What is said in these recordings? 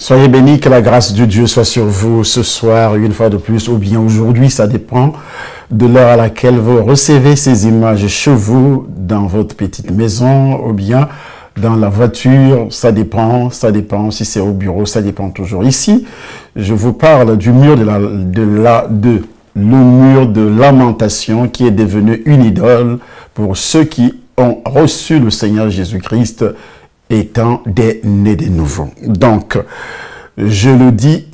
Soyez bénis, que la grâce de Dieu soit sur vous ce soir, une fois de plus, ou bien aujourd'hui, ça dépend de l'heure à laquelle vous recevez ces images chez vous, dans votre petite maison, ou bien dans la voiture, ça dépend, si c'est au bureau, ça dépend toujours. Ici, je vous parle du mur le mur de lamentation qui est devenu une idole pour ceux qui ont reçu le Seigneur Jésus-Christ étant des nés de nouveau. Donc, je le dis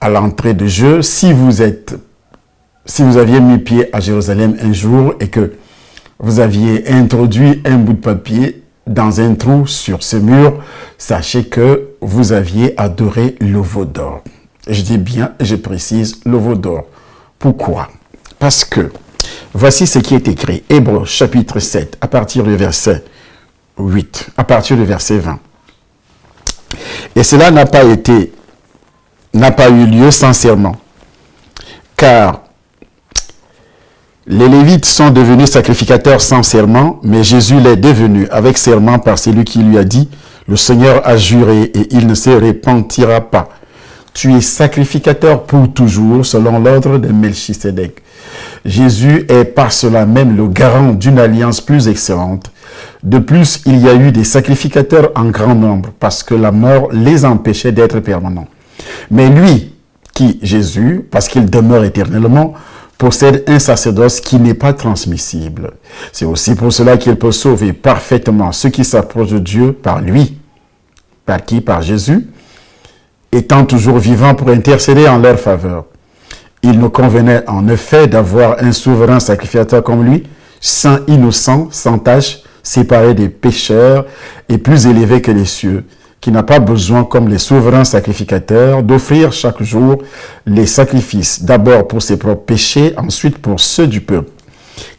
à l'entrée de jeu, si vous aviez mis pied à Jérusalem un jour et que vous aviez introduit un bout de papier dans un trou sur ce mur, sachez que vous aviez adoré le veau d'or. Je dis bien, je précise, le veau d'or. Pourquoi? Parce que, voici ce qui est écrit, Hébreux chapitre 7, à partir du verset 8, à partir du verset 20. Et cela n'a pas eu lieu sans serment, car les Lévites sont devenus sacrificateurs sans serment, mais Jésus l'est devenu avec serment par celui qui lui a dit, le Seigneur a juré et il ne se repentira pas. Tu es sacrificateur pour toujours, selon l'ordre de Melchisédek. Jésus est par cela même le garant d'une alliance plus excellente. De plus, il y a eu des sacrificateurs en grand nombre, parce que la mort les empêchait d'être permanents. Mais lui, Jésus, parce qu'il demeure éternellement, possède un sacerdoce qui n'est pas transmissible. C'est aussi pour cela qu'il peut sauver parfaitement ceux qui s'approchent de Dieu par lui. Par qui? Par Jésus, étant toujours vivant pour intercéder en leur faveur. Il nous convenait en effet d'avoir un souverain sacrificateur comme lui, saint, innocent, sans tache, séparé des pécheurs et plus élevé que les cieux, qui n'a pas besoin, comme les souverains sacrificateurs, d'offrir chaque jour les sacrifices, d'abord pour ses propres péchés, ensuite pour ceux du peuple.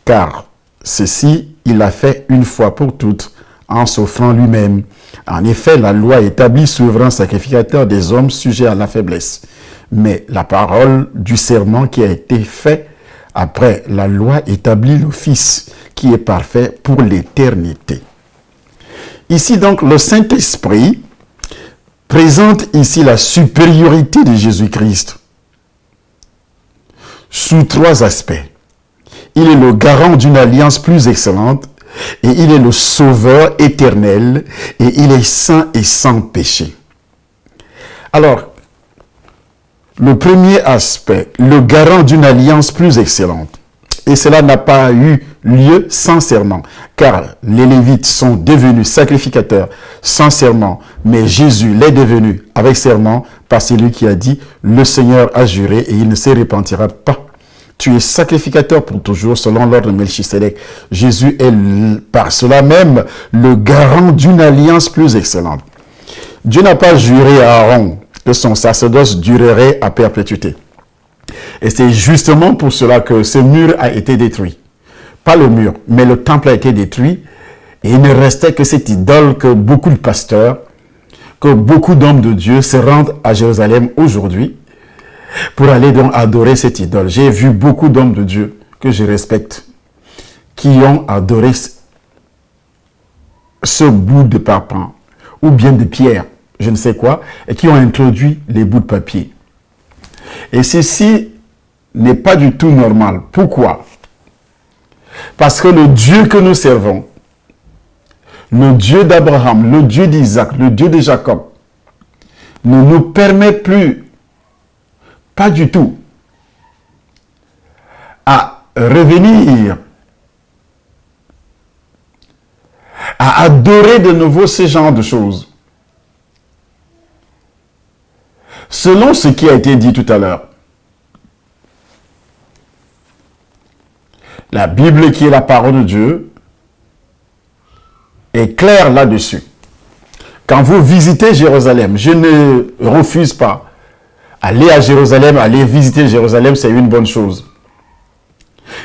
Car ceci, il l'a fait une fois pour toutes, en s'offrant lui-même. En effet, la loi établit souverain sacrificateur des hommes sujets à la faiblesse. Mais la parole du serment qui a été fait après la loi établit le Fils, qui est parfait pour l'éternité. Ici donc, le Saint-Esprit présente ici la supériorité de Jésus-Christ sous trois aspects. Il est le garant d'une alliance plus excellente et il est le sauveur éternel et il est saint et sans péché. Alors, le premier aspect, le garant d'une alliance plus excellente. Et cela n'a pas eu lieu sans serment, car les Lévites sont devenus sacrificateurs sans serment, mais Jésus l'est devenu avec serment par celui qui a dit, le Seigneur a juré et il ne se repentira pas. Tu es sacrificateur pour toujours selon l'ordre de Melchisédek. Jésus est par cela même le garant d'une alliance plus excellente. Dieu n'a pas juré à Aaron que son sacerdoce durerait à perpétuité. Et c'est justement pour cela que ce mur a été détruit. Pas le mur, mais le temple a été détruit. Et il ne restait que cette idole que beaucoup de pasteurs, que beaucoup d'hommes de Dieu se rendent à Jérusalem aujourd'hui pour aller donc adorer cette idole. J'ai vu beaucoup d'hommes de Dieu que je respecte qui ont adoré ce bout de parpaing ou bien de pierre, je ne sais quoi, et qui ont introduit les bouts de papier. Et ceci n'est pas du tout normal. Pourquoi? Parce que le Dieu que nous servons, le Dieu d'Abraham, le Dieu d'Isaac, le Dieu de Jacob, ne nous permet plus, pas du tout, à revenir, à adorer de nouveau ce genre de choses. Selon ce qui a été dit tout à l'heure, la Bible qui est la parole de Dieu est claire là-dessus. Quand vous visitez Jérusalem, je ne refuse pas. Aller à Jérusalem, aller visiter Jérusalem, c'est une bonne chose.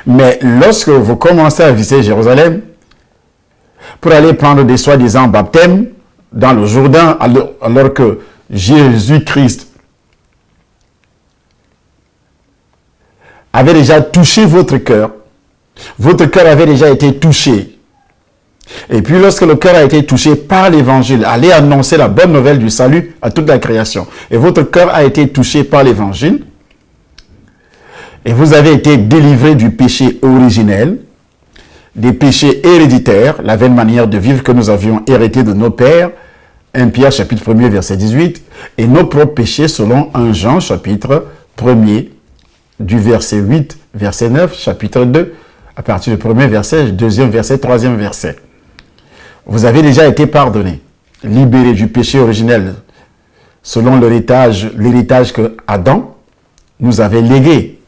Mais lorsque vous commencez à visiter Jérusalem, pour aller prendre des soi-disant baptêmes dans le Jourdain, alors que Jésus-Christ avait déjà touché votre cœur avait déjà été touché Et puis lorsque le cœur a été touché par l'évangile, allez annoncer la bonne nouvelle du salut à toute la création. Et votre cœur a été touché par l'évangile. Et vous avez été délivré du péché originel, des péchés héréditaires, la vaine manière de vivre que nous avions hérité de nos pères, 1 Pierre chapitre 1er verset 18, et nos propres péchés selon 1 Jean chapitre 1er, du verset 8, verset 9, chapitre 2, à partir du premier verset, deuxième verset, troisième verset. Vous avez déjà été pardonné, libéré du péché originel, selon l'héritage que Adam nous avait légué.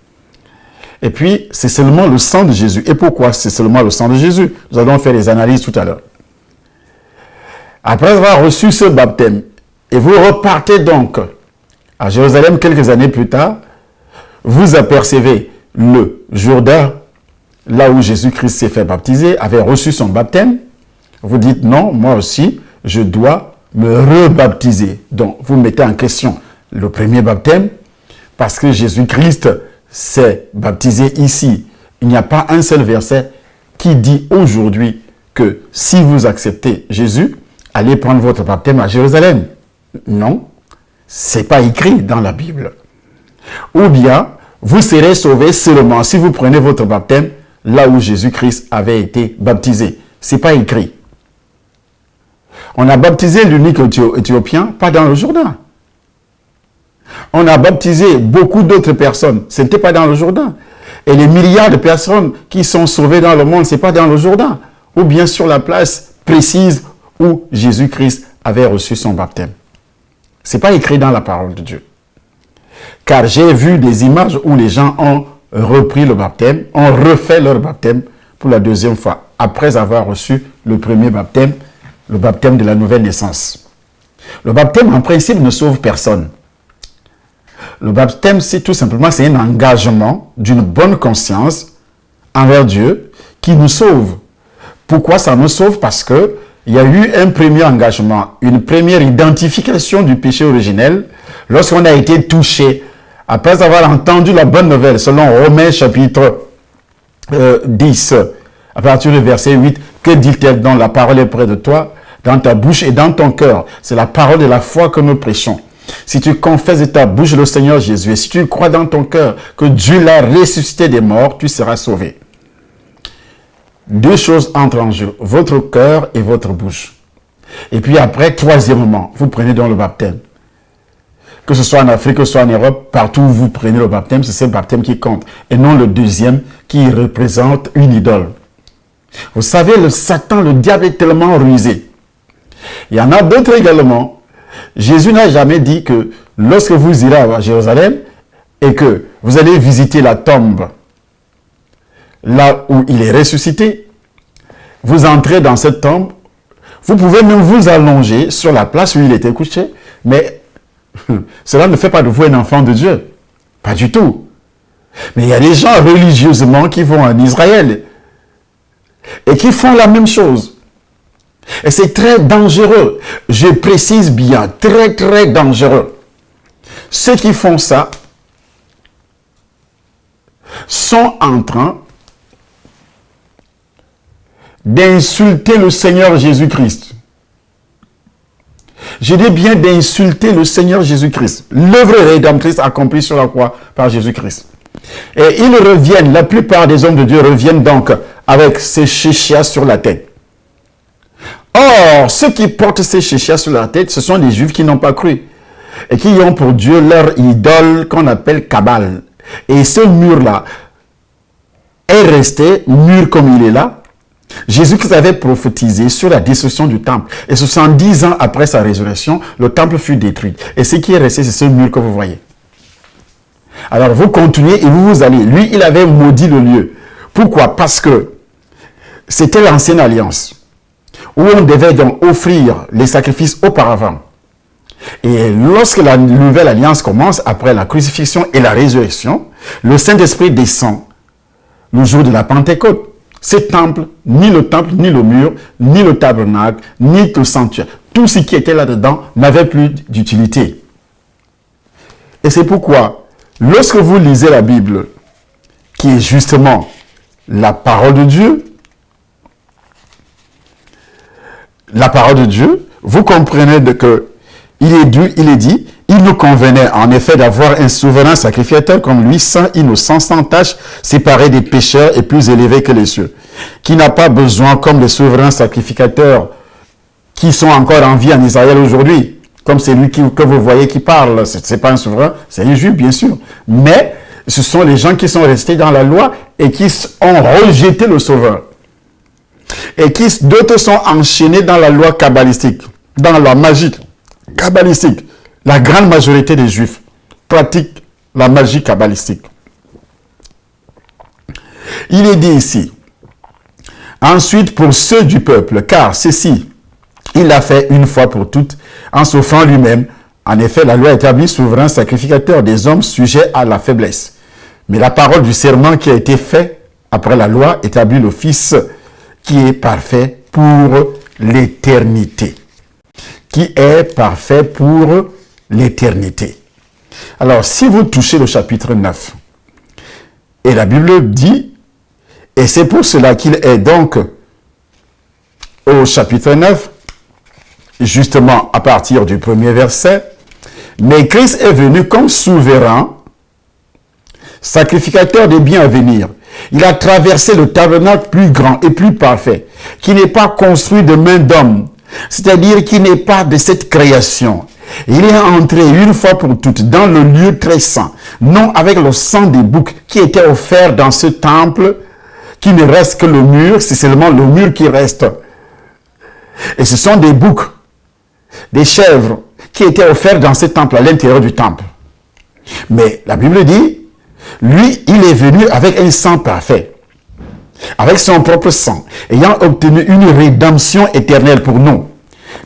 Et puis, c'est seulement le sang de Jésus. Et pourquoi c'est seulement le sang de Jésus? Nous allons faire des analyses tout à l'heure. Après avoir reçu ce baptême, et vous repartez donc à Jérusalem quelques années plus tard, vous apercevez le Jourdain, là où Jésus-Christ s'est fait baptiser, avait reçu son baptême. Vous dites, non, moi aussi, je dois me rebaptiser. Donc, vous mettez en question le premier baptême, parce que Jésus-Christ s'est baptisé ici. Il n'y a pas un seul verset qui dit aujourd'hui que si vous acceptez Jésus, allez prendre votre baptême à Jérusalem. Non, ce n'est pas écrit dans la Bible. Ou bien, vous serez sauvés seulement si vous prenez votre baptême là où Jésus-Christ avait été baptisé. Ce n'est pas écrit. On a baptisé l'unique Éthiopien, pas dans le Jourdain. On a baptisé beaucoup d'autres personnes, ce n'était pas dans le Jourdain. Et les milliards de personnes qui sont sauvées dans le monde, ce n'est pas dans le Jourdain. Ou bien sur la place précise où Jésus-Christ avait reçu son baptême. Ce n'est pas écrit dans la parole de Dieu. Car j'ai vu des images où les gens ont repris le baptême, ont refait leur baptême pour la deuxième fois, après avoir reçu le premier baptême, le baptême de la nouvelle naissance. Le baptême, en principe, ne sauve personne. Le baptême, c'est tout simplement un engagement d'une bonne conscience envers Dieu qui nous sauve. Pourquoi ça nous sauve? Parce que il y a eu un premier engagement, une première identification du péché originel lorsqu'on a été touché, après avoir entendu la bonne nouvelle, selon Romains chapitre 10, à partir du verset 8, que dit-elle donc? La parole est près de toi, dans ta bouche et dans ton cœur. C'est la parole de la foi que nous prêchons. Si tu confesses de ta bouche le Seigneur Jésus, et si tu crois dans ton cœur que Dieu l'a ressuscité des morts, tu seras sauvé. Deux choses entrent en jeu, votre cœur et votre bouche. Et puis après, troisièmement, vous prenez donc le baptême. Que ce soit en Afrique, que ce soit en Europe, partout où vous prenez le baptême, c'est ce baptême qui compte. Et non le deuxième qui représente une idole. Vous savez, le Satan, le diable est tellement rusé. Il y en a d'autres également. Jésus n'a jamais dit que lorsque vous irez à Jérusalem et que vous allez visiter la tombe là où il est ressuscité, vous entrez dans cette tombe, vous pouvez même vous allonger sur la place où il était couché, mais cela ne fait pas de vous un enfant de Dieu. Pas du tout. Mais il y a des gens religieusement qui vont en Israël et qui font la même chose. Et c'est très dangereux. Je précise bien, très très dangereux. Ceux qui font ça sont en train d'insulter le Seigneur Jésus-Christ. Je dis bien d'insulter le Seigneur Jésus-Christ. L'œuvre rédemptrice accomplie sur la croix par Jésus-Christ. Et ils reviennent, la plupart des hommes de Dieu reviennent donc avec ces chéchias sur la tête. Or, ceux qui portent ces chéchias sur la tête, ce sont les Juifs qui n'ont pas cru. Et qui ont pour Dieu leur idole qu'on appelle Kabbal. Et ce mur-là est resté mur comme il est là. Jésus-Christ avait prophétisé sur la destruction du temple. Et 70 ans après sa résurrection, le temple fut détruit. Et ce qui est resté, c'est ce mur que vous voyez. Alors vous continuez et vous allez. Lui, il avait maudit le lieu. Pourquoi? Parce que c'était l'ancienne alliance, où on devait donc offrir les sacrifices auparavant. Et lorsque la nouvelle alliance commence, après la crucifixion et la résurrection, le Saint-Esprit descend le jour de la Pentecôte. Ce temple, ni le temple, ni le mur, ni le tabernacle, ni le sanctuaire, tout ce qui était là-dedans n'avait plus d'utilité. Et c'est pourquoi, lorsque vous lisez la Bible, qui est justement la parole de Dieu, la parole de Dieu, vous comprenez que il est dit, il nous convenait en effet d'avoir un souverain sacrificateur comme lui, saint, innocent, sans tache, séparé des pécheurs et plus élevé que les cieux, qui n'a pas besoin, comme les souverains sacrificateurs qui sont encore en vie en Israël aujourd'hui, comme celui que vous voyez qui parle, c'est pas un souverain, c'est un juif bien sûr, mais ce sont les gens qui sont restés dans la loi et qui ont rejeté le sauveur. Et qui d'autres sont enchaînés dans la loi kabbalistique, dans la loi magique kabbalistique. La grande majorité des juifs pratiquent la magie kabbalistique. Il est dit ici, ensuite pour ceux du peuple, car ceci, il l'a fait une fois pour toutes, en s'offrant lui-même. En effet, la loi établit souverain sacrificateur des hommes sujets à la faiblesse. Mais la parole du serment qui a été fait après la loi établit le Fils qui est parfait pour l'éternité. Qui est parfait pour l'éternité. Alors, si vous touchez le chapitre 9, et la Bible dit, et c'est pour cela qu'il est donc au chapitre 9, justement à partir du premier verset, mais Christ est venu comme souverain, sacrificateur des biens à venir. Il a traversé le tabernacle plus grand et plus parfait, qui n'est pas construit de main d'homme, c'est-à-dire qui n'est pas de cette création. Il est entré une fois pour toutes dans le lieu très saint, non avec le sang des boucs qui était offert dans ce temple, qui ne reste que le mur, c'est seulement le mur qui reste. Et ce sont des boucs, des chèvres, qui étaient offerts dans ce temple, à l'intérieur du temple. Mais la Bible dit, lui, il est venu avec un sang parfait, avec son propre sang, ayant obtenu une rédemption éternelle pour nous.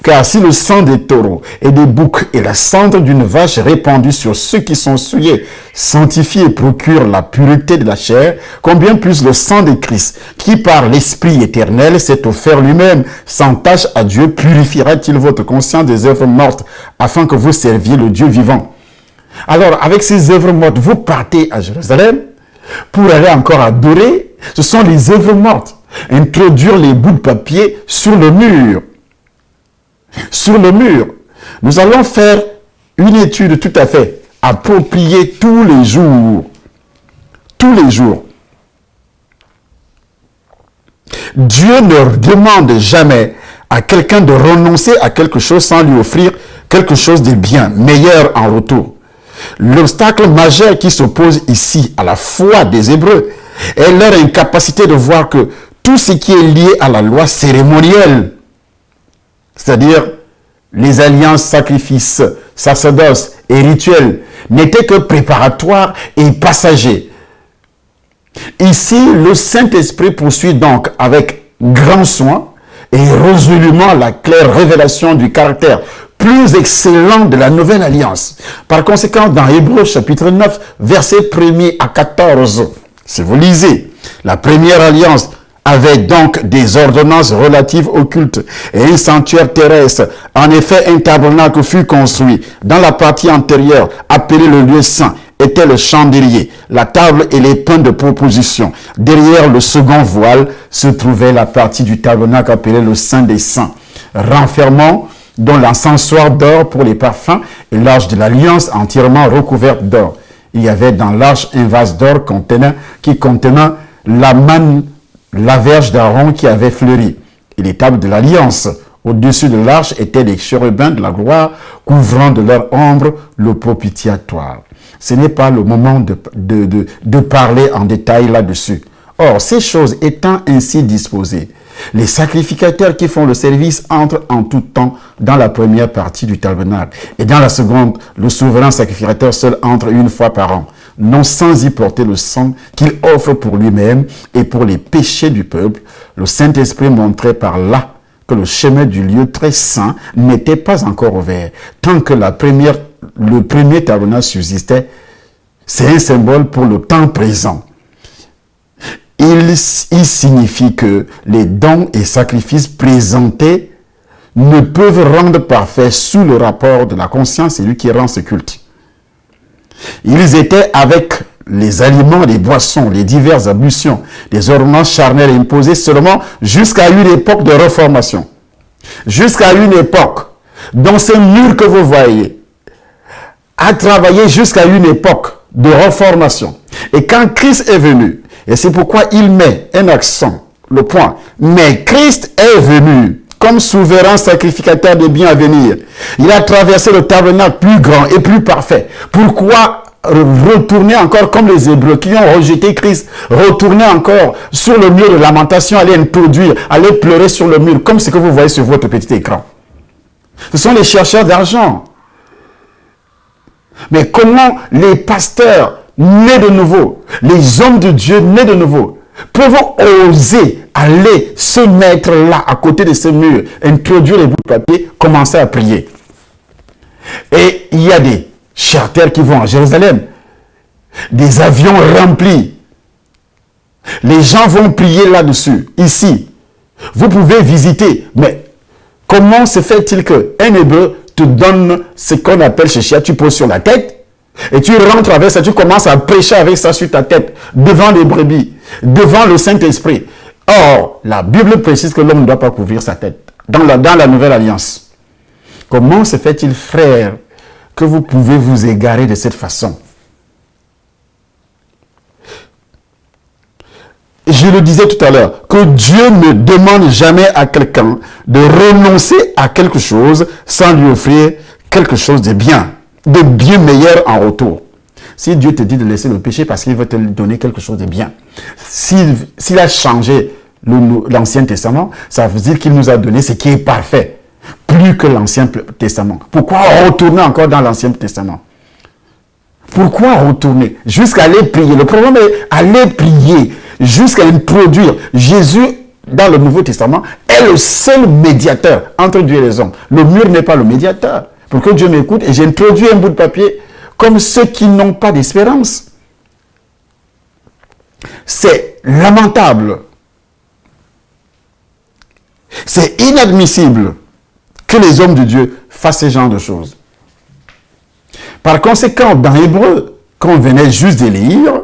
Car si le sang des taureaux et des boucs et la cendre d'une vache répandue sur ceux qui sont souillés sanctifie et procure la pureté de la chair, combien plus le sang de Christ, qui par l'Esprit éternel s'est offert lui-même sans tache à Dieu, purifiera-t-il votre conscience des œuvres mortes, afin que vous serviez le Dieu vivant. Alors, avec ces œuvres mortes, vous partez à Jérusalem pour aller encore adorer. Ce sont les œuvres mortes. Introduire les bouts de papier sur le mur. Sur le mur. Nous allons faire une étude tout à fait appropriée tous les jours. Tous les jours. Dieu ne demande jamais à quelqu'un de renoncer à quelque chose sans lui offrir quelque chose de bien, meilleur en retour. L'obstacle majeur qui s'oppose ici à la foi des Hébreux est leur incapacité de voir que tout ce qui est lié à la loi cérémonielle, c'est-à-dire les alliances, sacrifices, sacerdoces et rituels, n'étaient que préparatoires et passagers. Ici, le Saint-Esprit poursuit donc avec grand soin et résolument la claire révélation du caractère plus excellent de la nouvelle alliance. Par conséquent, dans Hébreux chapitre 9, versets 1er à 14, si vous lisez, la première alliance avait donc des ordonnances relatives au culte et un sanctuaire terrestre. En effet, un tabernacle fut construit. Dans la partie antérieure, appelée le lieu saint, était le chandelier, la table et les pains de proposition. Derrière le second voile se trouvait la partie du tabernacle appelée le Saint des Saints, renfermant dont l'encensoir d'or pour les parfums et l'arche de l'alliance entièrement recouverte d'or. Il y avait dans l'arche un vase d'or qui contenait la manne, la verge d'Aaron qui avait fleuri. Et les tables de l'alliance. Au-dessus de l'arche étaient les chérubins de la gloire, couvrant de leur ombre le propitiatoire. Ce n'est pas le moment de parler en détail là-dessus. Or, ces choses étant ainsi disposées, les sacrificateurs qui font le service entrent en tout temps dans la première partie du tabernacle. Et dans la seconde, le souverain sacrificateur seul entre une fois par an, non sans y porter le sang qu'il offre pour lui-même et pour les péchés du peuple. Le Saint-Esprit montrait par là que le chemin du lieu très saint n'était pas encore ouvert. Tant que le premier tabernacle subsistait, c'est un symbole pour le temps présent. Il signifie que les dons et sacrifices présentés ne peuvent rendre parfait sous le rapport de la conscience, c'est lui qui rend ce culte. Ils étaient avec les aliments, les boissons, les diverses ablutions, les ordonnances charnelles imposées seulement jusqu'à une époque de réformation. jusqu'à une époque, dans ce mur que vous voyez, a travaillé jusqu'à une époque de reformation. Et quand Christ est venu, et c'est pourquoi il met un accent, le point, mais Christ est venu comme souverain sacrificateur des biens à venir. Il a traversé le tabernacle plus grand et plus parfait. Pourquoi retourner encore comme les Hébreux qui ont rejeté Christ, retourner encore sur le mur de lamentation, aller introduire, aller pleurer sur le mur, comme ce que vous voyez sur votre petit écran. Ce sont les chercheurs d'argent. Mais comment les pasteurs nés de nouveau, les hommes de Dieu nés de nouveau, peuvent oser aller se mettre là, à côté de ce mur, introduire les bouts de papier, commencer à prier. Et il y a des charters qui vont à Jérusalem, des avions remplis. Les gens vont prier là-dessus, ici. Vous pouvez visiter, mais comment se fait-il qu'un Hébreu te donne ce qu'on appelle chéchia, tu poses sur la tête, et tu rentres avec ça, tu commences à prêcher avec ça sur ta tête, devant les brebis, devant le Saint-Esprit. Or, la Bible précise que l'homme ne doit pas couvrir sa tête, dans la Nouvelle Alliance. Comment se fait-il, frère, que vous pouvez vous égarer de cette façon? Je le disais tout à l'heure, que Dieu ne demande jamais à quelqu'un de renoncer à quelque chose sans lui offrir quelque chose de bien meilleur en retour. Si Dieu te dit de laisser le péché parce qu'il veut te donner quelque chose de bien, s'il a changé l'Ancien Testament, ça veut dire qu'il nous a donné ce qui est parfait, plus que l'Ancien Testament. Pourquoi retourner encore dans l'Ancien Testament? Pourquoi retourner? Jusqu'à aller prier. Le problème est aller prier, jusqu'à introduire Jésus dans le Nouveau Testament est le seul médiateur entre Dieu et les hommes. Le mur n'est pas le médiateur. Pour que Dieu m'écoute, et j'introduis un bout de papier comme ceux qui n'ont pas d'espérance. C'est lamentable. C'est inadmissible que les hommes de Dieu fassent ce genre de choses. Par conséquent, dans Hébreu, qu'on venait juste de lire,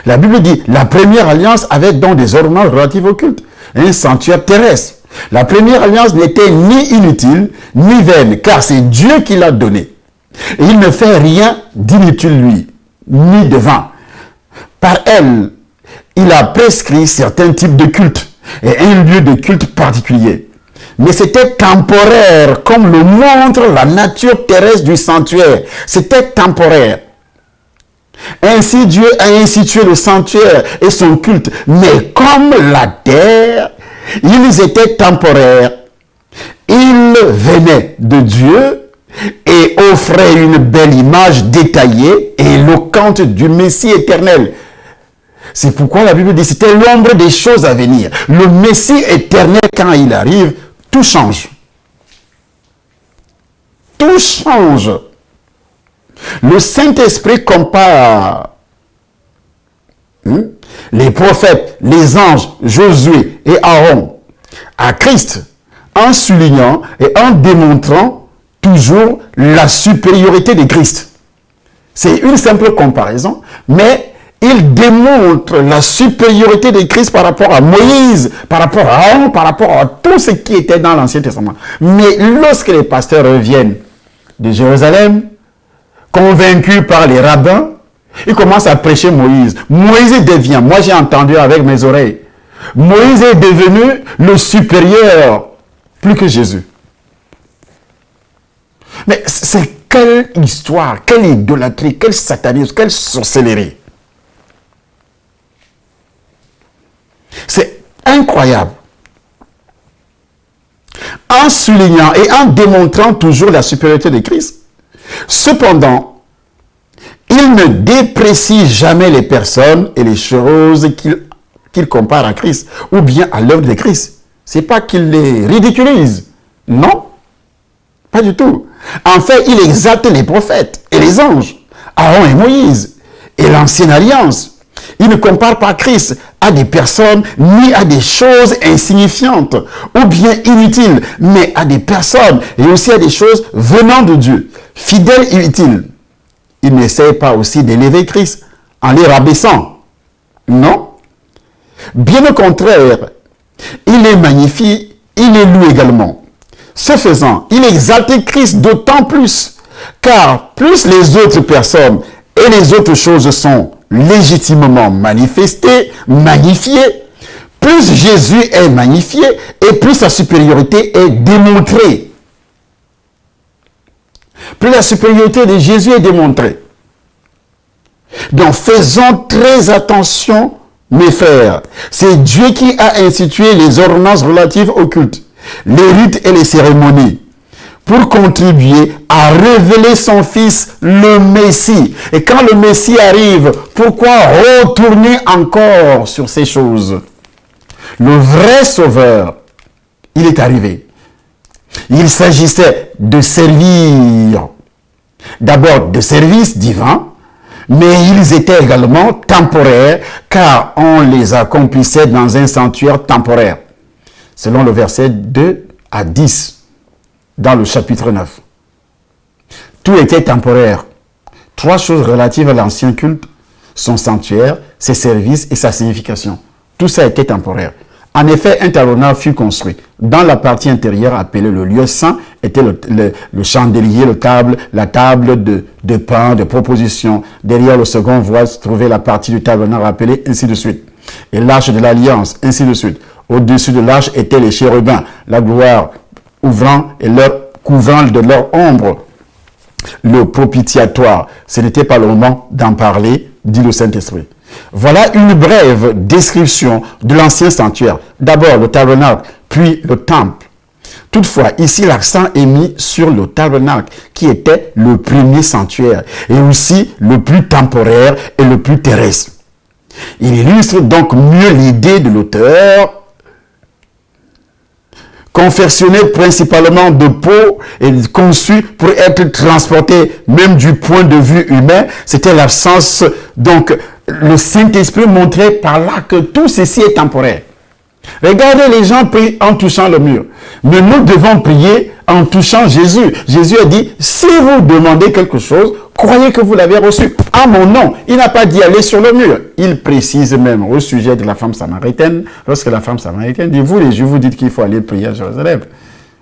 la Bible dit, la première alliance avait donc des ordonnances relatives au culte, un sanctuaire terrestre. La première alliance n'était ni inutile, ni vaine, car c'est Dieu qui l'a donnée. Et il ne fait rien d'inutile, lui, ni de vain. Par elle, il a prescrit certains types de cultes et un lieu de culte particulier. Mais c'était temporaire, comme le montre la nature terrestre du sanctuaire. C'était temporaire. Ainsi, Dieu a institué le sanctuaire et son culte. Mais comme la terre, ils étaient temporaires. Ils venaient de Dieu et offraient une belle image détaillée et éloquente du Messie éternel. C'est pourquoi la Bible dit que c'était l'ombre des choses à venir. Le Messie éternel, quand il arrive, tout change. Tout change. Le Saint-Esprit compare les prophètes, les anges, Josué et Aaron à Christ en soulignant et en démontrant toujours la supériorité de Christ. C'est une simple comparaison, mais il démontre la supériorité de Christ par rapport à Moïse, par rapport à Aaron, par rapport à tout ce qui était dans l'Ancien Testament. Mais lorsque les pasteurs reviennent de Jérusalem, convaincus par les rabbins, ils commencent à prêcher Moïse. Moïse devient, moi j'ai entendu avec mes oreilles, Moïse est devenu le supérieur, plus que Jésus. Mais c'est quelle histoire, quelle idolâtrie, quel satanisme, quelle sorcellerie. C'est incroyable. En soulignant et en démontrant toujours la supériorité de Christ, cependant, il ne déprécie jamais les personnes et les choses qu'il compare à Christ ou bien à l'œuvre de Christ. Ce n'est pas qu'il les ridiculise. Non, pas du tout. En fait, il exalte les prophètes et les anges, Aaron et Moïse, et l'ancienne alliance. Il ne compare pas Christ à des personnes ni à des choses insignifiantes ou bien inutiles, mais à des personnes et aussi à des choses venant de Dieu, fidèles et utiles. Il n'essaie pas aussi d'élever Christ en les rabaissant. Non. Bien au contraire, il les magnifie il est loué également. Ce faisant, il exaltait Christ d'autant plus, car plus les autres personnes et les autres choses sont légitimement manifestées, magnifiées, plus Jésus est magnifié et plus sa supériorité est démontrée. Plus la supériorité de Jésus est démontrée. Donc faisons très attention, mes frères. C'est Dieu qui a institué les ordonnances relatives au culte, les rites et les cérémonies, pour contribuer à révéler son Fils, le Messie. Et quand le Messie arrive, pourquoi retourner encore sur ces choses? Le vrai Sauveur, il est arrivé. Il s'agissait de servir, d'abord de services divins, mais ils étaient également temporaires, car on les accomplissait dans un sanctuaire temporaire, selon le verset 2 à 10, dans le chapitre 9. Tout était temporaire. 3 choses relatives à l'ancien culte, son sanctuaire, ses services et sa signification. Tout ça était temporaire. En effet, un tabernacle fut construit. Dans la partie intérieure appelée le lieu saint était le chandelier, la table de pain, de proposition. Derrière le second voile se trouvait la partie du tabernacle appelée ainsi de suite. Et l'arche de l'alliance, ainsi de suite. Au-dessus de l'arche étaient les chérubins, la gloire ouvrant et leur couvrant de leur ombre le propitiatoire. Ce n'était pas le moment d'en parler, dit le Saint-Esprit. Voilà une brève description de l'ancien sanctuaire. D'abord le tabernacle, puis le temple. Toutefois, ici l'accent est mis sur le tabernacle, qui était le premier sanctuaire, et aussi le plus temporaire et le plus terrestre. Il illustre donc mieux l'idée de l'auteur, confectionné principalement de peau et conçu pour être transporté même du point de vue humain. C'était l'absence, donc le Saint-Esprit montrait par là que tout ceci est temporaire. Regardez, les gens prient en touchant le mur. Mais nous devons prier en touchant Jésus. Jésus a dit, si vous demandez quelque chose, croyez que vous l'avez reçu. À mon nom, il n'a pas dit aller sur le mur. Il précise même au sujet de la femme samaritaine, lorsque la femme samaritaine dit, vous les Juifs, vous dites qu'il faut aller prier à Jérusalem.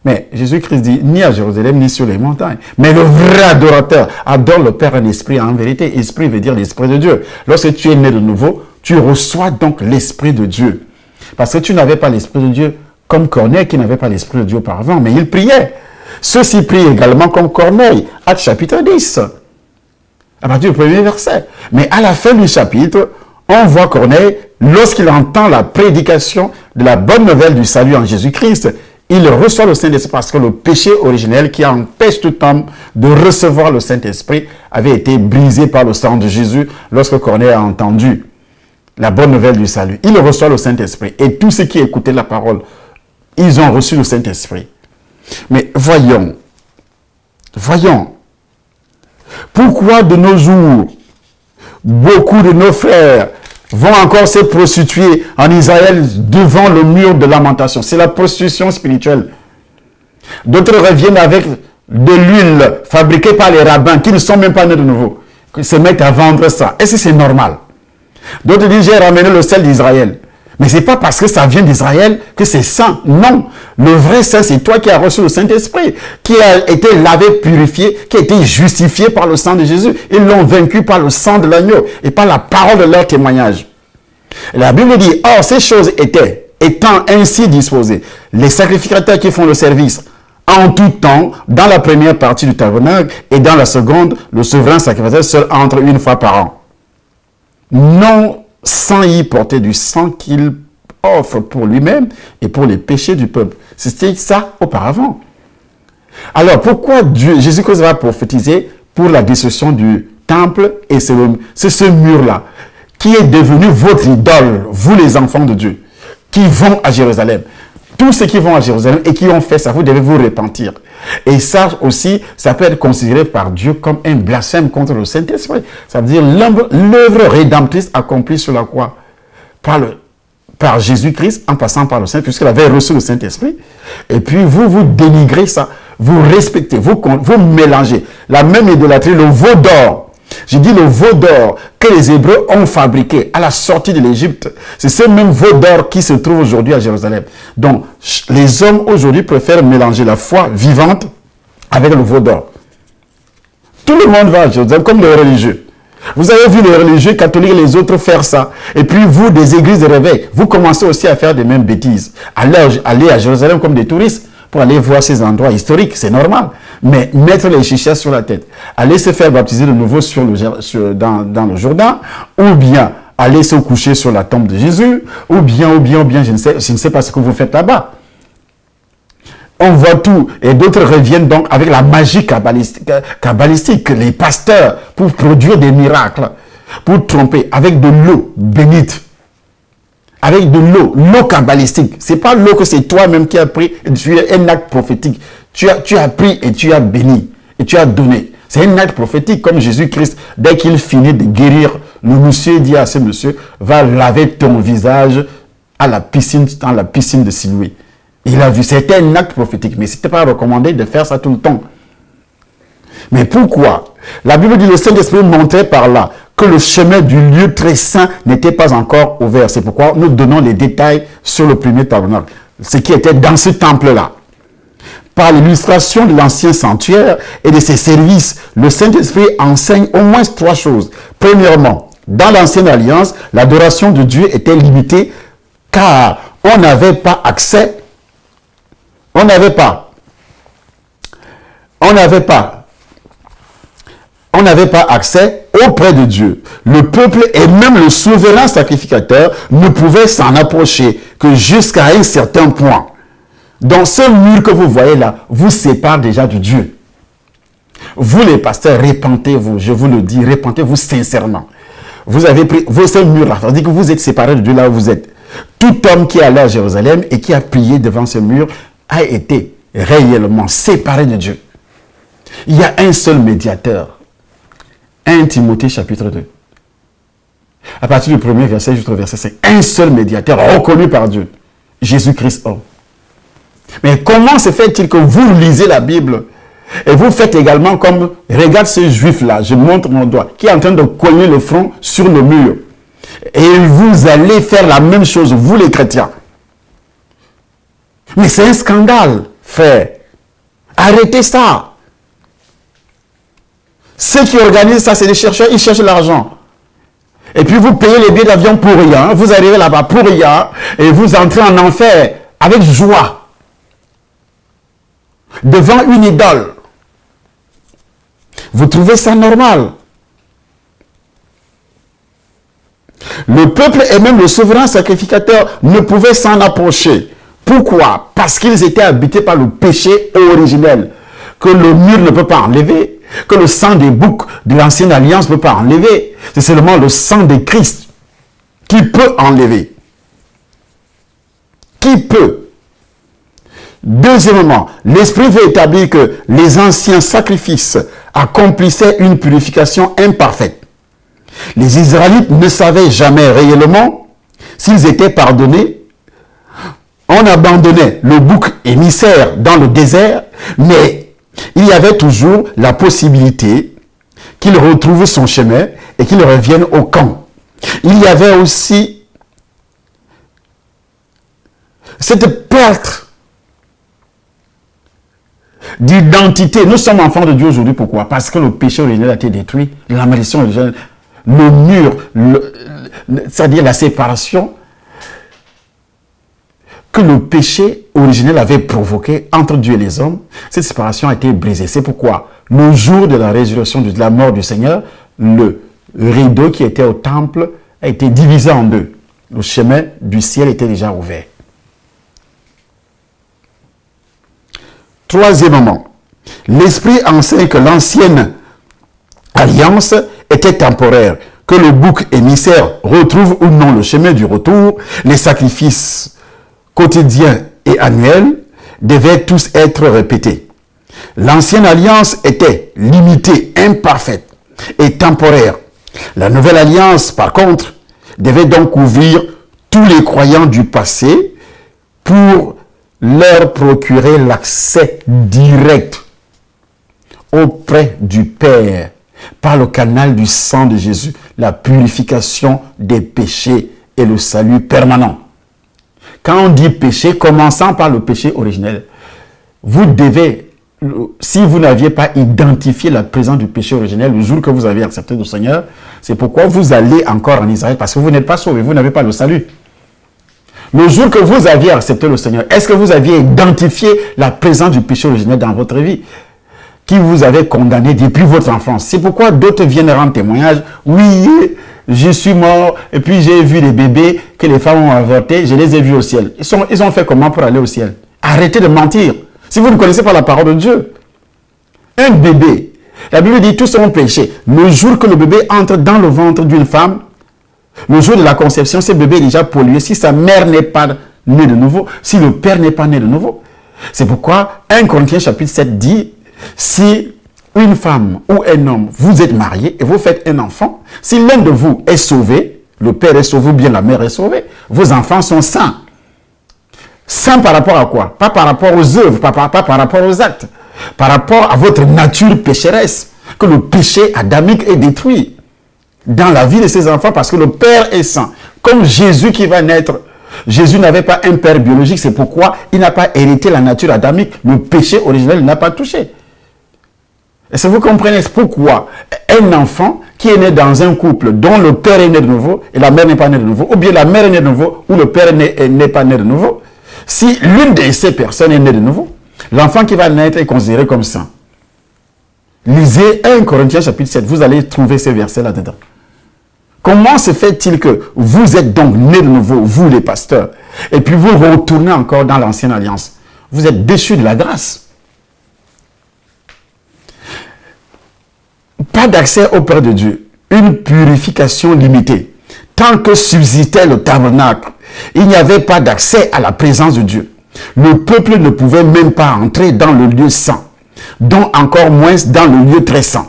Mais Jésus-Christ dit, ni à Jérusalem, ni sur les montagnes. Mais le vrai adorateur adore le Père en esprit, en vérité. Esprit veut dire l'Esprit de Dieu. Lorsque tu es né de nouveau, tu reçois donc l'Esprit de Dieu. Parce que tu n'avais pas l'Esprit de Dieu comme Corneille qui n'avait pas l'Esprit de Dieu auparavant, mais il priait. Ceux-ci prient également comme Corneille, Actes chapitre 10, à partir du premier verset. Mais à la fin du chapitre, on voit Corneille, lorsqu'il entend la prédication de la bonne nouvelle du salut en Jésus-Christ, il reçoit le Saint-Esprit parce que le péché originel qui empêche tout homme de recevoir le Saint-Esprit avait été brisé par le sang de Jésus lorsque Corneille a entendu la bonne nouvelle du salut. Il reçoit le Saint-Esprit. Et tous ceux qui écoutaient la parole, ils ont reçu le Saint-Esprit. Mais voyons, pourquoi de nos jours, beaucoup de nos frères vont encore se prostituer en Israël devant le mur de lamentation? C'est la prostitution spirituelle. D'autres reviennent avec de l'huile fabriquée par les rabbins qui ne sont même pas nés de nouveau, qui se mettent à vendre ça. Est-ce que c'est normal? D'autres disent, j'ai ramené le sel d'Israël. Mais ce n'est pas parce que ça vient d'Israël que c'est saint. Non. Le vrai saint, c'est toi qui as reçu le Saint-Esprit, qui a été lavé, purifié, qui a été justifié par le sang de Jésus. Ils l'ont vaincu par le sang de l'agneau et par la parole de leur témoignage. Et la Bible dit, or ces choses étant ainsi disposées, les sacrificateurs qui font le service en tout temps, dans la première partie du tabernacle et dans la seconde, le souverain sacrificateur seul entre une fois par an. Non sans y porter du sang qu'il offre pour lui-même et pour les péchés du peuple. C'était ça auparavant. Alors, pourquoi Jésus-Christ va prophétiser pour la destruction du temple? Et c'est ce mur-là qui est devenu votre idole, vous les enfants de Dieu, qui vont à Jérusalem. Tous ceux qui vont à Jérusalem et qui ont fait ça, vous devez vous repentir. Et ça aussi, ça peut être considéré par Dieu comme un blasphème contre le Saint-Esprit. Ça veut dire l'œuvre rédemptrice accomplie sur la croix par Jésus-Christ en passant par le Saint, puisqu'il avait reçu le Saint-Esprit. Et puis vous dénigrez ça, vous respectez, vous mélangez la même idolâtrie, le veau d'or Je dis le veau d'or que les Hébreux ont fabriqué à la sortie de l'Égypte. C'est ce même veau d'or qui se trouve aujourd'hui à Jérusalem. Donc, les hommes aujourd'hui préfèrent mélanger la foi vivante avec le veau d'or. Tout le monde va à Jérusalem comme les religieux. Vous avez vu les religieux catholiques et les autres faire ça. Et puis vous, des églises de réveil, vous commencez aussi à faire des mêmes bêtises. Aller à Jérusalem comme des touristes pour aller voir ces endroits historiques, c'est normal. Mais mettre les chichas sur la tête, aller se faire baptiser de nouveau dans le Jourdain, ou bien aller se coucher sur la tombe de Jésus, ou bien, je ne sais pas ce que vous faites là-bas. On voit tout, et d'autres reviennent donc avec la magie kabbalistique, les pasteurs, pour produire des miracles, pour tromper, avec de l'eau bénite, avec de l'eau kabbalistique. C'est pas l'eau que c'est toi-même qui as pris, tu as un acte prophétique. Tu as pris et tu as béni, et tu as donné. C'est un acte prophétique, comme Jésus-Christ, dès qu'il finit de guérir, le monsieur dit à ce monsieur, va laver ton visage dans la piscine de Siloué. Il a vu, c'était un acte prophétique, mais ce n'était pas recommandé de faire ça tout le temps. Mais pourquoi? La Bible dit, le Saint-Esprit montrait par là que le chemin du lieu très saint n'était pas encore ouvert. C'est pourquoi nous donnons les détails sur le premier tabernacle, ce qui était dans ce temple-là. Par l'illustration de l'ancien sanctuaire et de ses services, le Saint-Esprit enseigne au moins 3 choses. Premièrement, dans l'ancienne alliance, l'adoration de Dieu était limitée car on n'avait pas accès. On n'avait pas accès auprès de Dieu. Le peuple et même le souverain sacrificateur ne pouvaient s'en approcher que jusqu'à un certain point. Donc ce mur que vous voyez là, vous sépare déjà de Dieu. Vous les pasteurs, répentez-vous, je vous le dis, répentez-vous sincèrement. Vous avez pris ce mur-là, ça veut dire que vous êtes séparés de Dieu là où vous êtes. Tout homme qui est allé à Jérusalem et qui a prié devant ce mur a été réellement séparé de Dieu. Il y a un seul médiateur. 1 Timothée chapitre 2. À partir du premier verset jusqu'au verset 5. Un seul médiateur reconnu par Dieu. Jésus-Christ homme. Mais comment se fait-il que vous lisez la Bible et vous faites également comme, regarde ce juif-là, je montre mon doigt, qui est en train de cogner le front sur le mur. Et vous allez faire la même chose, vous les chrétiens. Mais c'est un scandale, frère. Arrêtez ça. Ceux qui organisent ça, c'est des chercheurs, ils cherchent l'argent. Et puis vous payez les billets d'avion pour rien, vous arrivez là-bas pour rien, et vous entrez en enfer avec joie. Devant une idole. Vous trouvez ça normal? Le peuple et même le souverain sacrificateur ne pouvaient s'en approcher. Pourquoi? Parce qu'ils étaient habités par le péché originel, que le mur ne peut pas enlever, que le sang des boucs de l'ancienne alliance ne peut pas enlever. C'est seulement le sang de Christ qui peut enlever. Qui peut? Deuxièmement, l'Esprit veut établir que les anciens sacrifices accomplissaient une purification imparfaite. Les Israélites ne savaient jamais réellement s'ils étaient pardonnés. On abandonnait le bouc émissaire dans le désert, mais il y avait toujours la possibilité qu'il retrouve son chemin et qu'il revienne au camp. Il y avait aussi cette perte d'identité. Nous sommes enfants de Dieu aujourd'hui. Pourquoi? Parce que le péché originel a été détruit, la malédiction originelle, le mur, c'est-à-dire la séparation que le péché originel avait provoqué entre Dieu et les hommes, cette séparation a été brisée. C'est pourquoi, le jour de la résurrection, de la mort du Seigneur, le rideau qui était au temple a été divisé en deux. Le chemin du ciel était déjà ouvert. Troisièmement, l'Esprit enseigne que l'ancienne alliance était temporaire, que le bouc émissaire retrouve ou non le chemin du retour, les sacrifices quotidiens et annuels devaient tous être répétés. L'ancienne alliance était limitée, imparfaite et temporaire. La nouvelle alliance, par contre, devait donc couvrir tous les croyants du passé pour leur procurer l'accès direct auprès du Père par le canal du sang de Jésus, la purification des péchés et le salut permanent. Quand on dit péché, commençant par le péché originel, vous devez, si vous n'aviez pas identifié la présence du péché originel le jour que vous avez accepté le Seigneur, c'est pourquoi vous allez encore en Israël, parce que vous n'êtes pas sauvé, vous n'avez pas le salut. Le jour que vous aviez accepté le Seigneur, est-ce que vous aviez identifié la présence du péché originel dans votre vie qui vous avait condamné depuis votre enfance? C'est pourquoi d'autres viennent rendre témoignage. Oui, je suis mort et puis j'ai vu les bébés que les femmes ont avortés, je les ai vus au ciel. Ils ont fait comment pour aller au ciel? Arrêtez de mentir. Si vous ne connaissez pas la parole de Dieu, un bébé, la Bible dit tous seront péchés. Le jour que le bébé entre dans le ventre d'une femme, le jour de la conception, ce bébé est déjà pollué. Si sa mère n'est pas née de nouveau, si le père n'est pas né de nouveau. C'est pourquoi 1 Corinthiens chapitre 7 dit, si une femme ou un homme, vous êtes mariés et vous faites un enfant, si l'un de vous est sauvé, le père est sauvé ou bien la mère est sauvée, vos enfants sont saints. Saints par rapport à quoi? Pas par rapport aux œuvres, pas par rapport aux actes, par rapport à votre nature pécheresse, que le péché adamique est détruit dans la vie de ses enfants parce que le Père est saint. Comme Jésus qui va naître, Jésus n'avait pas un père biologique, c'est pourquoi il n'a pas hérité la nature adamique. Le péché originel n'a pas touché. Est-ce que vous comprenez pourquoi un enfant qui est né dans un couple dont le père est né de nouveau et la mère n'est pas née de nouveau, ou bien la mère est née de nouveau ou le père n'est pas né de nouveau, si l'une de ces personnes est née de nouveau, l'enfant qui va naître est considéré comme saint. Lisez 1 Corinthiens chapitre 7, vous allez trouver ces versets là-dedans. Comment se fait-il que vous êtes donc nés de nouveau, vous les pasteurs, et puis vous retournez encore dans l'ancienne alliance? Vous êtes déchus de la grâce. Pas d'accès auprès de Dieu. Une purification limitée. Tant que subsistait le tabernacle, il n'y avait pas d'accès à la présence de Dieu. Le peuple ne pouvait même pas entrer dans le lieu saint, dont encore moins dans le lieu très saint.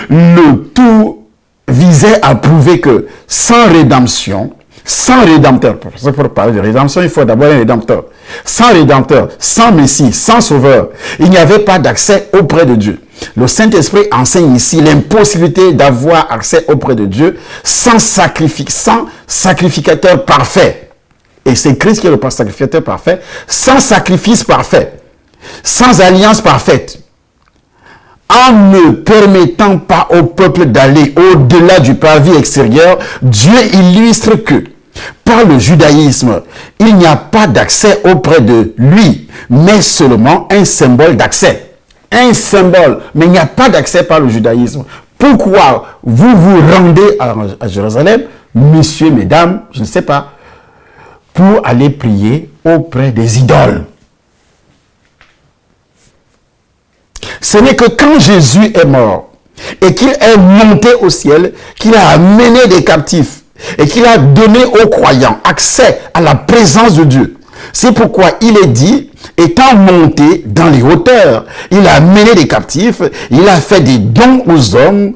Le tout visait à prouver que sans rédemption, sans rédempteur, pour parler de rédemption, il faut d'abord un rédempteur. Sans rédempteur, sans Messie, sans sauveur, il n'y avait pas d'accès auprès de Dieu. Le Saint-Esprit enseigne ici l'impossibilité d'avoir accès auprès de Dieu sans sacrificateur parfait. Et c'est Christ qui est le sacrificateur parfait, sans sacrifice parfait, sans alliance parfaite. En ne permettant pas au peuple d'aller au-delà du parvis extérieur, Dieu illustre que, par le judaïsme, il n'y a pas d'accès auprès de lui, mais seulement un symbole d'accès. Un symbole, mais il n'y a pas d'accès par le judaïsme. Pourquoi vous vous rendez à Jérusalem, messieurs, mesdames, je ne sais pas, pour aller prier auprès des idoles? Ce n'est que quand Jésus est mort et qu'il est monté au ciel, qu'il a amené des captifs et qu'il a donné aux croyants accès à la présence de Dieu. C'est pourquoi il est dit, étant monté dans les hauteurs, il a amené des captifs, il a fait des dons aux hommes.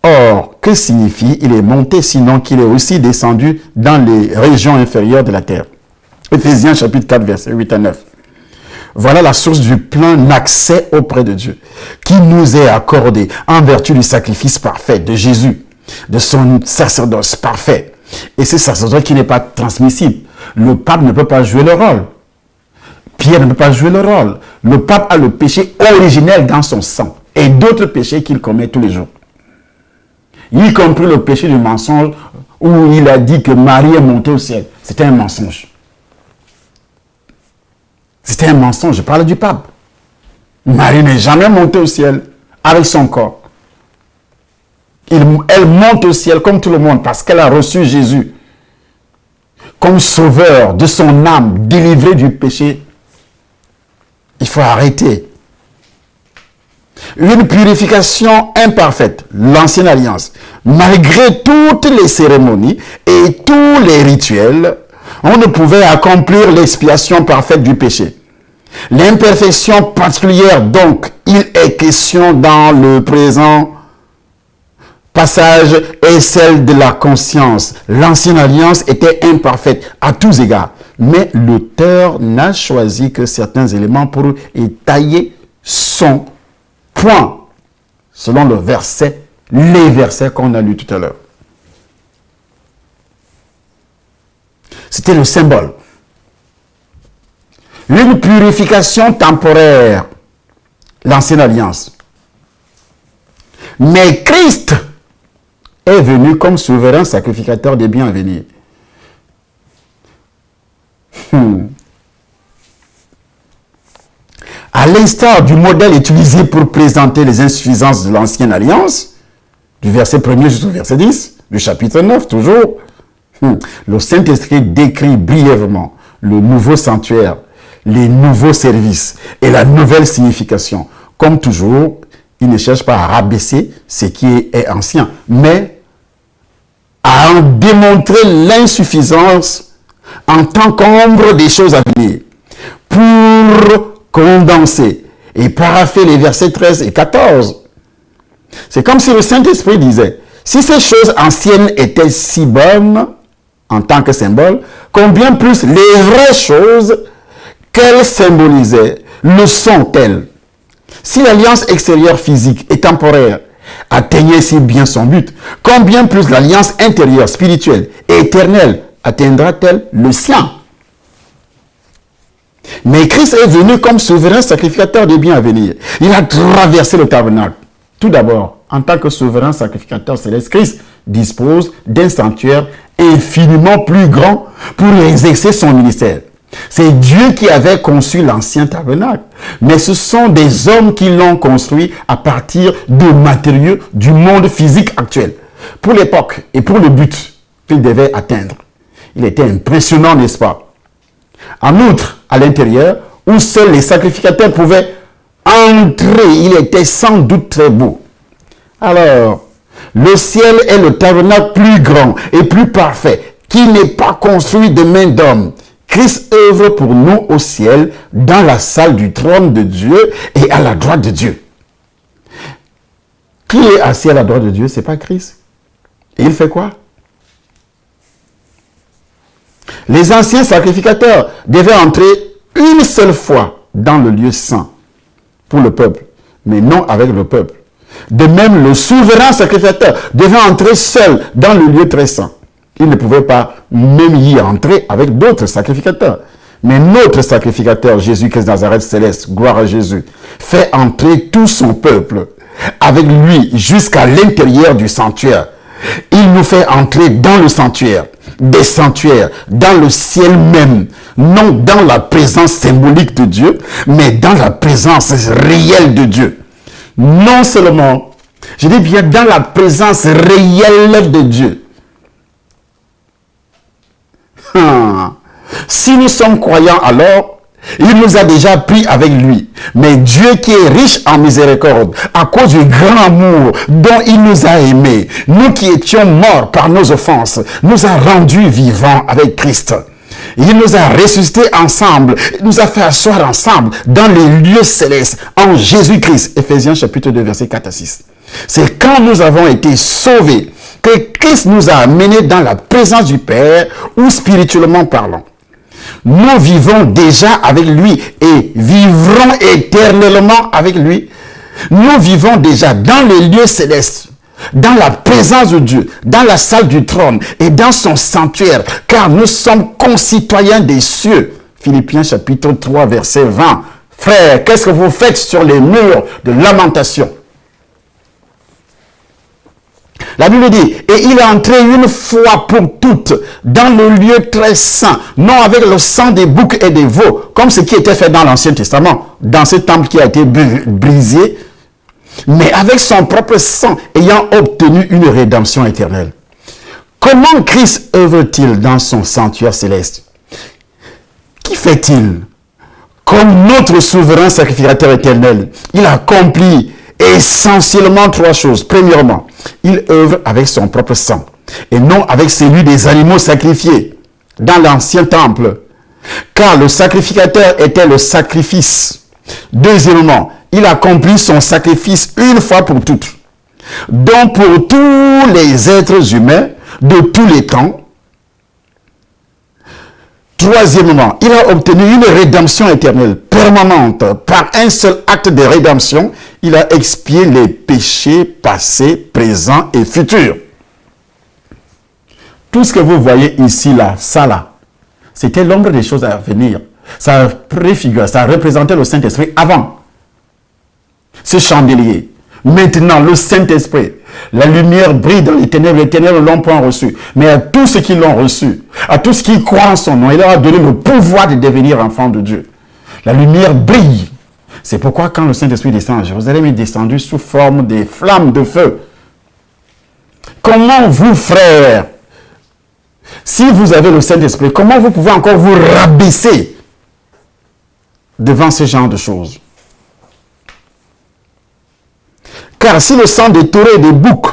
Or, que signifie il est monté sinon qu'il est aussi descendu dans les régions inférieures de la terre? Éphésiens chapitre 4, versets 8 à 9. Voilà la source du plein accès auprès de Dieu qui nous est accordé en vertu du sacrifice parfait de Jésus, de son sacerdoce parfait. Et ce sacerdoce qui n'est pas transmissible. Le pape ne peut pas jouer le rôle. Pierre ne peut pas jouer le rôle. Le pape a le péché originel dans son sang et d'autres péchés qu'il commet tous les jours. Y compris le péché du mensonge où il a dit que Marie est montée au ciel. C'était un mensonge. C'était un mensonge, je parle du pape. Marie n'est jamais montée au ciel avec son corps. Elle monte au ciel comme tout le monde parce qu'elle a reçu Jésus comme sauveur de son âme, délivré du péché. Il faut arrêter. Une purification imparfaite, l'ancienne alliance, malgré toutes les cérémonies et tous les rituels, on ne pouvait accomplir l'expiation parfaite du péché. L'imperfection particulière, donc, il est question dans le présent passage, est celle de la conscience. L'ancienne alliance était imparfaite à tous égards, mais l'auteur n'a choisi que certains éléments pour étayer son point, selon le verset les versets qu'on a lus tout à l'heure. C'était le symbole. Une purification temporaire, l'ancienne alliance. Mais Christ est venu comme souverain sacrificateur des biens à venir. À l'instar du modèle utilisé pour présenter les insuffisances de l'ancienne alliance, du verset 1er jusqu'au verset 10, du chapitre 9 toujours, le Saint-Esprit décrit brièvement le nouveau sanctuaire, les nouveaux services et la nouvelle signification. Comme toujours, il ne cherche pas à rabaisser ce qui est ancien, mais à en démontrer l'insuffisance en tant qu'ombre des choses à venir, pour condenser et parapher les versets 13 et 14. C'est comme si le Saint-Esprit disait, si ces choses anciennes étaient si bonnes en tant que symbole, combien plus les vraies choses qu'elles symbolisaient le sont-elles? Si l'alliance extérieure physique et temporaire atteignait si bien son but, combien plus l'alliance intérieure spirituelle et éternelle atteindra-t-elle le sien? Mais Christ est venu comme souverain sacrificateur des biens à venir. Il a traversé le tabernacle. Tout d'abord, en tant que souverain sacrificateur céleste, Christ dispose d'un sanctuaire infiniment plus grand pour exercer son ministère. C'est Dieu qui avait conçu l'ancien tabernacle, mais ce sont des hommes qui l'ont construit à partir de matériaux du monde physique actuel, pour l'époque et pour le but qu'il devait atteindre. Il était impressionnant, n'est-ce pas? En outre, à l'intérieur, où seuls les sacrificateurs pouvaient entrer, il était sans doute très beau. Alors, le ciel est le tabernacle plus grand et plus parfait, qui n'est pas construit de main d'homme. Christ œuvre pour nous au ciel, dans la salle du trône de Dieu et à la droite de Dieu. Qui est assis à la droite de Dieu? Ce n'est pas Christ. Et il fait quoi? Les anciens sacrificateurs devaient entrer une seule fois dans le lieu saint pour le peuple, mais non avec le peuple. De même, le souverain sacrificateur devait entrer seul dans le lieu très saint. Il ne pouvait pas même y entrer avec d'autres sacrificateurs. Mais notre sacrificateur, Jésus-Christ Nazareth céleste, gloire à Jésus, fait entrer tout son peuple avec lui jusqu'à l'intérieur du sanctuaire. Il nous fait entrer dans le sanctuaire, des sanctuaires, dans le ciel même, non dans la présence symbolique de Dieu, mais dans la présence réelle de Dieu. Non seulement, je dis bien dans la présence réelle de Dieu. Si nous sommes croyants, alors, il nous a déjà pris avec lui. Mais Dieu qui est riche en miséricorde, à cause du grand amour dont il nous a aimés, nous qui étions morts par nos offenses, nous a rendus vivants avec Christ. Il nous a ressuscités ensemble, il nous a fait asseoir ensemble dans les lieux célestes en Jésus-Christ. Éphésiens chapitre 2, versets 4 à 6. C'est quand nous avons été sauvés que Christ nous a amenés dans la présence du Père, ou spirituellement parlant. Nous vivons déjà avec lui et vivrons éternellement avec lui. Nous vivons déjà dans les lieux célestes, dans la présence de Dieu, dans la salle du trône et dans son sanctuaire, car nous sommes concitoyens des cieux. Philippiens chapitre 3, verset 20. Frères, qu'est-ce que vous faites sur les murs de lamentation? La Bible dit, et il est entré une fois pour toutes dans le lieu très saint, non avec le sang des boucs et des veaux, comme ce qui était fait dans l'Ancien Testament, dans ce temple qui a été brisé, mais avec son propre sang, ayant obtenu une rédemption éternelle. Comment Christ œuvre-t-il dans son sanctuaire céleste? Qui fait-il? Comme notre souverain sacrificateur éternel, il accomplit essentiellement trois choses. Premièrement, il œuvre avec son propre sang et non avec celui des animaux sacrifiés dans l'ancien temple, car le sacrificateur était le sacrifice. Deuxièmement, il accomplit son sacrifice une fois pour toutes, donc pour tous les êtres humains de tous les temps, Troisièmement, il a obtenu une rédemption éternelle, permanente. Par un seul acte de rédemption, il a expié les péchés passés, présents et futurs. Tout ce que vous voyez ici, là, ça, là, c'était l'ombre des choses à venir. Ça préfigure, ça représentait le Saint-Esprit avant. Ce chandelier. Maintenant, le Saint-Esprit. La lumière brille dans les ténèbres ne l'ont point reçu. Mais à tous ceux qui l'ont reçu, à tous qui croient en son nom, il leur a donné le pouvoir de devenir enfants de Dieu. La lumière brille. C'est pourquoi quand le Saint-Esprit descend à Jérusalem, il est descendu sous forme des flammes de feu. Comment vous, frères, si vous avez le Saint-Esprit, comment vous pouvez encore vous rabaisser devant ce genre de choses? Car si le sang des taureaux et des boucs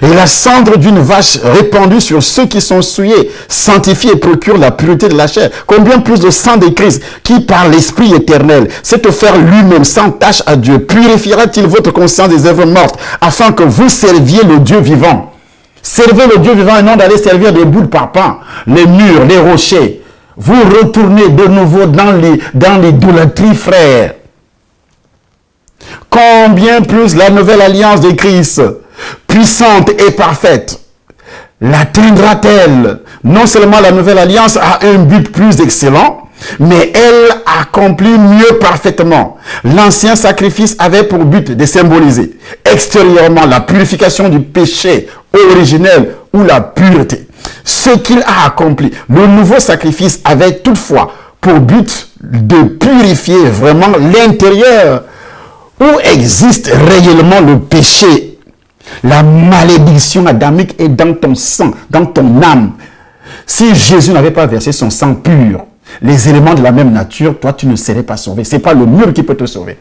et la cendre d'une vache répandue sur ceux qui sont souillés sanctifie et procure la pureté de la chair, combien plus le sang de Christ, qui par l'Esprit éternel s'est offert lui-même sans tache à Dieu, purifiera-t-il votre conscience des œuvres mortes, afin que vous serviez le Dieu vivant? Servez le Dieu vivant et non d'aller servir des bouts de parpaing, les murs, les rochers. Vous retournez de nouveau dans l'idolâtrie, frère. Combien plus la nouvelle alliance de Christ, puissante et parfaite, l'atteindra-t-elle? Non seulement la nouvelle alliance a un but plus excellent, mais elle accomplit mieux parfaitement. L'ancien sacrifice avait pour but de symboliser extérieurement la purification du péché originel ou la pureté. Ce qu'il a accompli, le nouveau sacrifice avait toutefois pour but de purifier vraiment l'intérieur, où existe réellement le péché. La malédiction adamique est dans ton sang, dans ton âme. Si Jésus n'avait pas versé son sang pur, les éléments de la même nature, toi tu ne serais pas sauvé. Ce n'est pas le mur qui peut te sauver.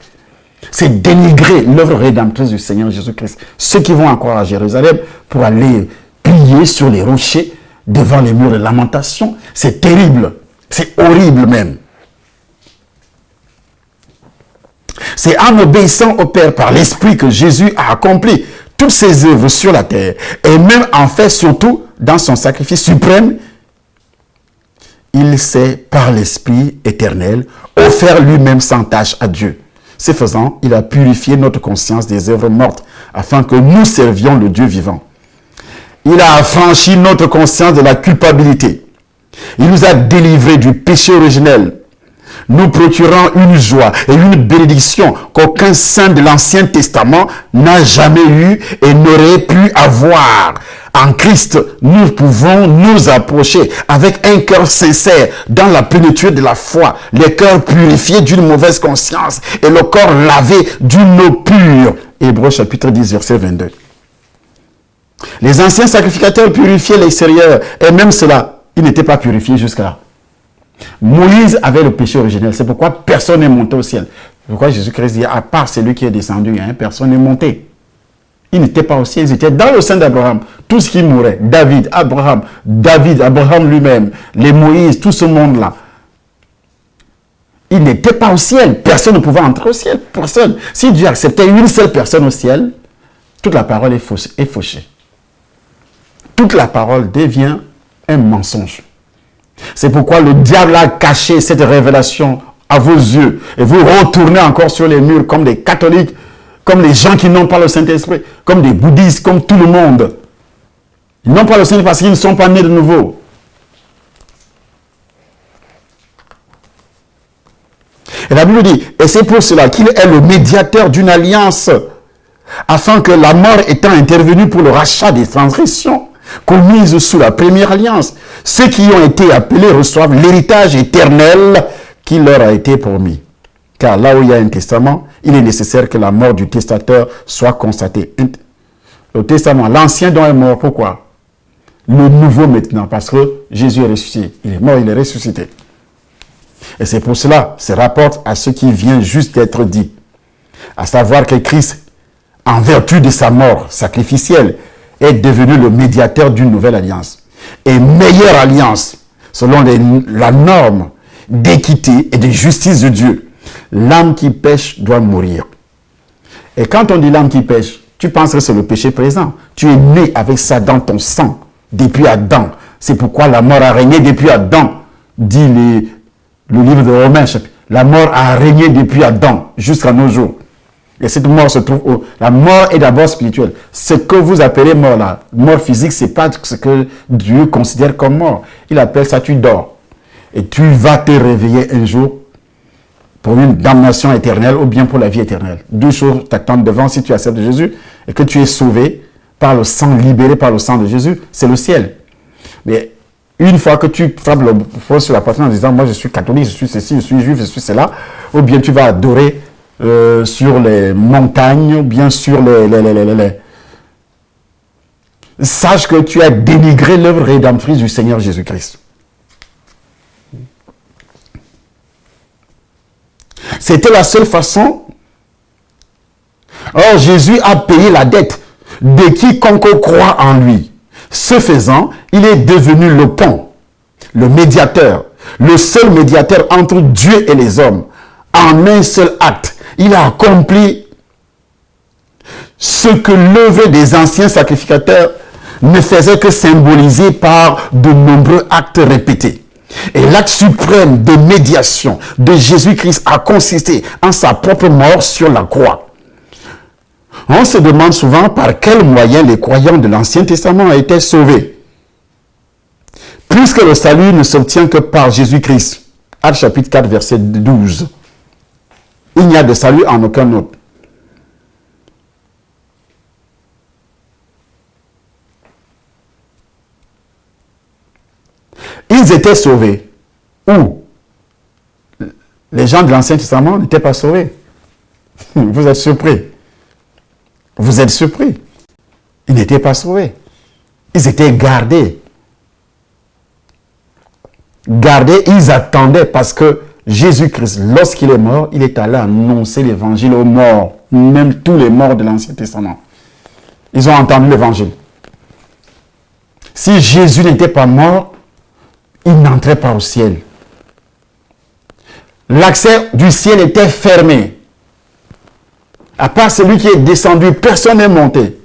C'est dénigrer l'œuvre rédemptrice du Seigneur Jésus-Christ. Ceux qui vont encore à Jérusalem pour aller plier sur les rochers devant les murs de lamentation, c'est terrible. C'est horrible même. C'est en obéissant au Père par l'Esprit que Jésus a accompli toutes ses œuvres sur la terre. Et même en fait, surtout, dans son sacrifice suprême, il s'est, par l'Esprit éternel, offert lui-même sans tâche à Dieu. Ce faisant, il a purifié notre conscience des œuvres mortes, afin que nous servions le Dieu vivant. Il a affranchi notre conscience de la culpabilité. Il nous a délivrés du péché originel, nous procurant une joie et une bénédiction qu'aucun saint de l'Ancien Testament n'a jamais eu et n'aurait pu avoir. En Christ, nous pouvons nous approcher avec un cœur sincère dans la plénitude de la foi, le cœur purifié d'une mauvaise conscience et le corps lavé d'une eau pure. Hébreux chapitre 10, verset 22. Les anciens sacrificateurs purifiaient l'extérieur et même cela, ils n'étaient pas purifiés jusque-là. Moïse avait le péché originel, c'est pourquoi personne n'est monté au ciel. C'est pourquoi Jésus-Christ dit, à part celui qui est descendu, personne n'est monté. Ils n'étaient pas au ciel, ils étaient dans le sein d'Abraham. Tout ce qui mourait, David, Abraham lui-même, les Moïse, tout ce monde-là. Ils n'étaient pas au ciel, personne ne pouvait entrer au ciel, personne. Si Dieu acceptait une seule personne au ciel, toute la parole est fauchée. Toute la parole devient un mensonge. C'est pourquoi le diable a caché cette révélation à vos yeux. Et vous retournez encore sur les murs comme des catholiques, comme les gens qui n'ont pas le Saint-Esprit, comme des bouddhistes, comme tout le monde. Ils n'ont pas le Saint-Esprit parce qu'ils ne sont pas nés de nouveau. Et la Bible dit, et c'est pour cela qu'il est le médiateur d'une alliance, afin que la mort étant intervenue pour le rachat des transgressions, commises sous la première alliance, ceux qui ont été appelés reçoivent l'héritage éternel qui leur a été promis. Car là où il y a un testament, il est nécessaire que la mort du testateur soit constatée. Le testament, l'ancien dont est mort, pourquoi? Le nouveau maintenant, parce que Jésus est ressuscité. Il est mort, il est ressuscité. Et c'est pour cela, ça rapporte à ce qui vient juste d'être dit. À savoir que Christ, en vertu de sa mort sacrificielle, est devenu le médiateur d'une nouvelle alliance. Et meilleure alliance, selon la norme d'équité et de justice de Dieu. L'âme qui pêche doit mourir. Et quand on dit l'âme qui pêche, tu penses que c'est le péché présent. Tu es né avec ça dans ton sang, depuis Adam. C'est pourquoi la mort a régné depuis Adam dit le livre de Romains, la mort a régné depuis Adam jusqu'à nos jours. Et cette mort se trouve où? La mort est d'abord spirituelle. Ce que vous appelez mort là, mort physique, c'est pas ce que Dieu considère comme mort. Il appelle ça tu dors. Et tu vas te réveiller un jour pour une damnation éternelle ou bien pour la vie éternelle. Deux choses t'attendent devant si tu acceptes Jésus et que tu es sauvé par le sang, libéré par le sang de Jésus, c'est le ciel. Mais une fois que tu frappes le poing sur la poitrine en disant moi je suis catholique, je suis ceci, je suis juif, je suis cela, ou bien tu vas adorer sur les montagnes, ou bien sur les... Sache que tu as dénigré l'œuvre rédemptrice du Seigneur Jésus-Christ. C'était la seule façon. Or, Jésus a payé la dette de quiconque croit en lui. Ce faisant, il est devenu le pont, le médiateur, le seul médiateur entre Dieu et les hommes. En un seul acte, il a accompli ce que l'œuvre des anciens sacrificateurs ne faisait que symboliser par de nombreux actes répétés. Et l'acte suprême de médiation de Jésus-Christ a consisté en sa propre mort sur la croix. On se demande souvent par quel moyen les croyants de l'Ancien Testament ont été sauvés. Puisque le salut ne s'obtient que par Jésus-Christ. Actes chapitre 4, verset 12. Il n'y a de salut en aucun autre. Ils étaient sauvés. Où? Les gens de l'Ancien Testament n'étaient pas sauvés. Vous êtes surpris. Vous êtes surpris. Ils n'étaient pas sauvés. Ils étaient gardés. Gardés, ils attendaient parce que Jésus-Christ, lorsqu'il est mort, il est allé annoncer l'évangile aux morts. Même tous les morts de l'Ancien Testament. Ils ont entendu l'évangile. Si Jésus n'était pas mort, il n'entrait pas au ciel. L'accès du ciel était fermé. À part celui qui est descendu, personne n'est monté.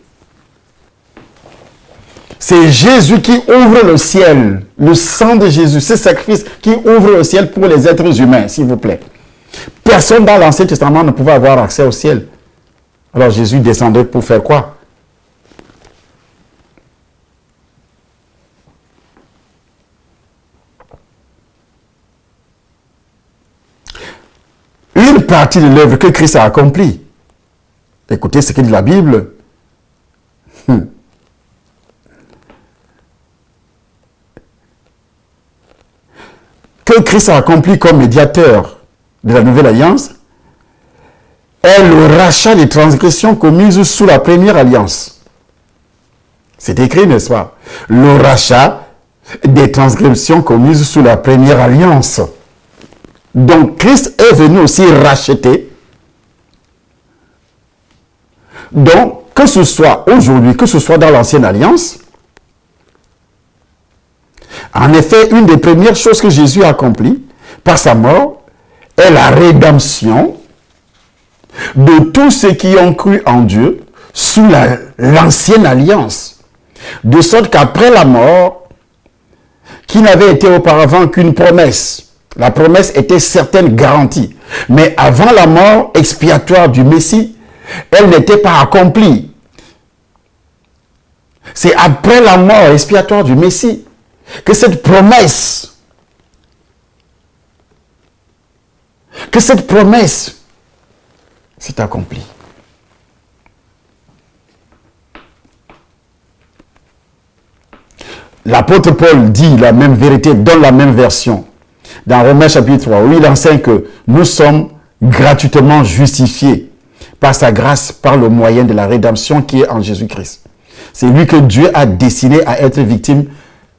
C'est Jésus qui ouvre le ciel. Le sang de Jésus, ce sacrifice qui ouvre le ciel pour les êtres humains, s'il vous plaît. Personne dans l'Ancien Testament ne pouvait avoir accès au ciel. Alors Jésus descendait pour faire quoi? Une partie de l'œuvre que Christ a accomplie. Écoutez ce que dit la Bible. Que Christ a accompli comme médiateur de la nouvelle alliance est le rachat des transgressions commises sous la première alliance. C'est écrit, n'est-ce pas? Le rachat des transgressions commises sous la première alliance. Donc, Christ est venu aussi racheter. Donc, que ce soit aujourd'hui, que ce soit dans l'ancienne alliance, en effet, une des premières choses que Jésus a accomplies par sa mort est la rédemption de tous ceux qui ont cru en Dieu sous l'ancienne alliance. De sorte qu'après la mort, qui n'avait été auparavant qu'une promesse, la promesse était certaine, garantie. Mais avant la mort expiatoire du Messie, elle n'était pas accomplie. C'est après la mort expiatoire du Messie que cette promesse s'est accomplie. L'apôtre Paul dit la même vérité dans la même version. Dans Romains chapitre 3, où il enseigne que nous sommes gratuitement justifiés par sa grâce, par le moyen de la rédemption qui est en Jésus-Christ. C'est lui que Dieu a destiné à être victime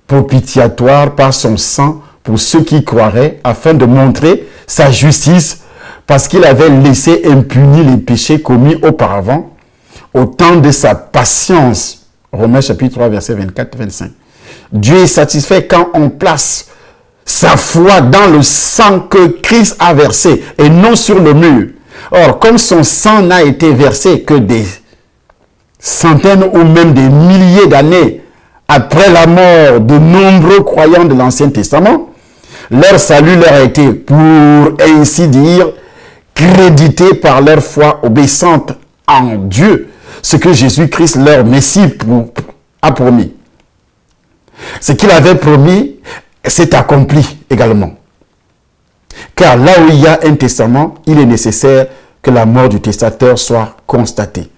propitiatoire par son sang pour ceux qui croiraient, afin de montrer sa justice, parce qu'il avait laissé impunis les péchés commis auparavant, au temps de sa patience. Romains chapitre 3, verset 24-25. Dieu est satisfait quand on place sa foi dans le sang que Christ a versé et non sur le mur. Or, comme son sang n'a été versé que des centaines ou même des milliers d'années après la mort de nombreux croyants de l'Ancien Testament, Leur salut leur a été, pour ainsi dire, crédité par leur foi obéissante en Dieu, ce que Jésus-Christ, leur Messie, a promis. Ce qu'il avait promis s'est accompli également. Car là où il y a un testament, il est nécessaire que la mort du testateur soit constatée.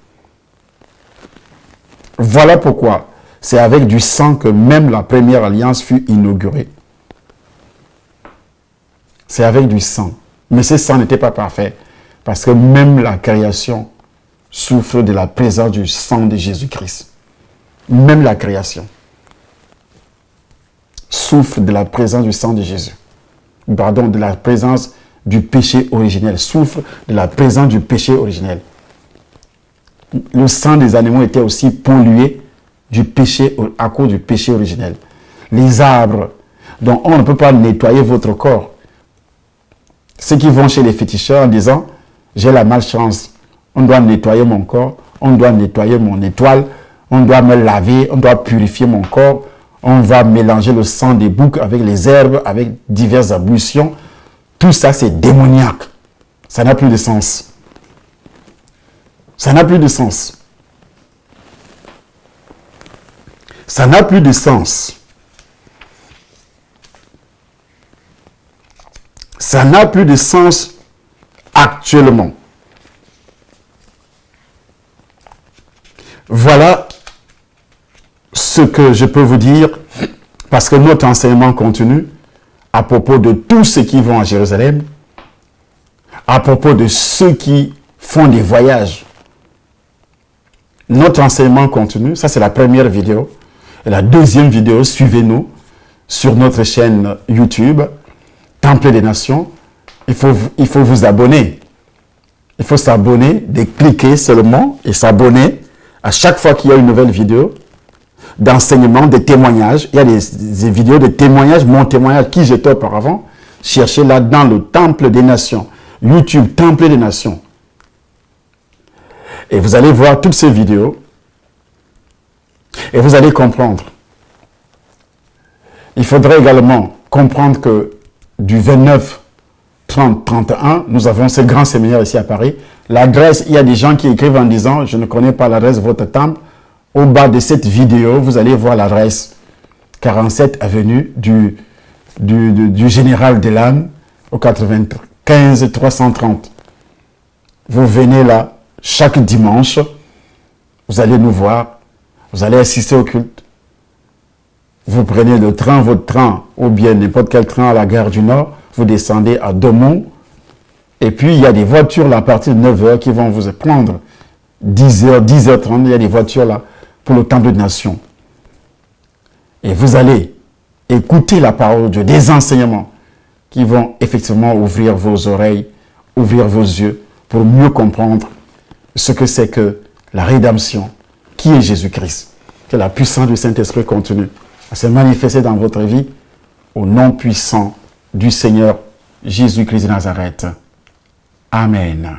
Voilà pourquoi c'est avec du sang que même la première alliance fut inaugurée. C'est avec du sang. Mais ce sang n'était pas parfait, parce que même la création souffre de la présence du sang de Jésus-Christ. Même la création souffre de la présence du sang de Jésus. Pardon, de la présence du péché originel. Souffre de la présence du péché originel. Le sang des animaux était aussi pollué du péché, à cause du péché originel. Les arbres, dont on ne peut pas nettoyer votre corps. Ceux qui vont chez les féticheurs en disant, j'ai la malchance, on doit nettoyer mon corps, on doit nettoyer mon étoile, on doit me laver, on doit purifier mon corps, on va mélanger le sang des boucs avec les herbes, avec diverses ablutions. Tout ça, c'est démoniaque. Ça n'a plus de sens. Ça n'a plus de sens. Ça n'a plus de sens. Ça n'a plus de sens actuellement. Voilà ce que je peux vous dire, parce que notre enseignement continue à propos de tous ceux qui vont à Jérusalem, à propos de ceux qui font des voyages. Notre enseignement continue, ça c'est la première vidéo. Et la deuxième vidéo, suivez-nous sur notre chaîne YouTube, Temple des Nations. Il faut vous abonner. Il faut s'abonner, de cliquer seulement et s'abonner à chaque fois qu'il y a une nouvelle vidéo d'enseignement, de témoignages. Il y a des vidéos de témoignages, mon témoignage qui j'étais auparavant. Cherchez là dans le Temple des Nations. YouTube, Temple des Nations. Et vous allez voir toutes ces vidéos. Et vous allez comprendre. Il faudrait également comprendre que du 29, 30, 31, nous avons ce grand séminaire ici à Paris. L'adresse, il y a des gens qui écrivent en disant, je ne connais pas l'adresse de votre temple. Au bas de cette vidéo, vous allez voir l'adresse 47 avenue du Général Delane au 95 330. Vous venez là chaque dimanche, vous allez nous voir, vous allez assister au culte. Vous prenez le train, votre train, ou bien n'importe quel train à la gare du Nord, vous descendez à Domont, et puis il y a des voitures là à partir de 9h qui vont vous prendre 10h, 10h30, il y a des voitures là pour le Temple des Nations. Et vous allez écouter la parole de Dieu, des enseignements qui vont effectivement ouvrir vos oreilles, ouvrir vos yeux pour mieux comprendre ce que c'est que la rédemption, qui est Jésus-Christ. Que la puissance du Saint-Esprit continue à se manifester dans votre vie au nom puissant du Seigneur Jésus-Christ de Nazareth. Amen.